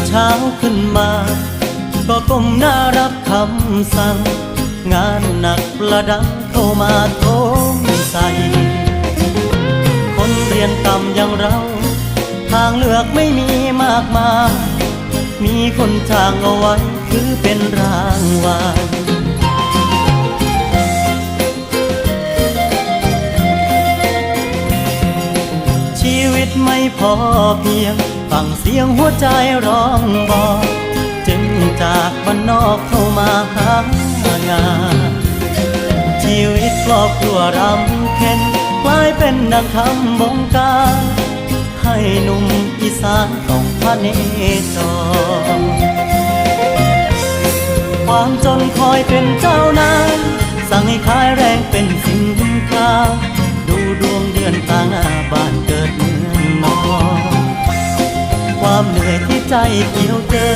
เช้าขึ้นมาก็ก้มหน้ารับคำสั่งงานหนักประดังเข้ามาโถมใส่คนเรียนต่ำอย่างเราทางเลือกไม่มีมากมายมีคนจ้างเอาไว้คือเป็นรางวัลชีวิตไม่พอเพียงฟังเสียงหัวใจร้องบอกจึงจากบ้านนอกเข้ามาหางานชีวิตครอบครัวรำเค็ญกลายเป็นดังคำบงการให้หนุ่มอีสานต้องพระเนจรความจนคอยเป็นเจ้านายสั่งให้ขายแรงเป็นสินค้าดูดวงเดือนตางอาบ้านเกิดเมืองนอนความเหนื่อยที่ใจเกี่ยวเจอ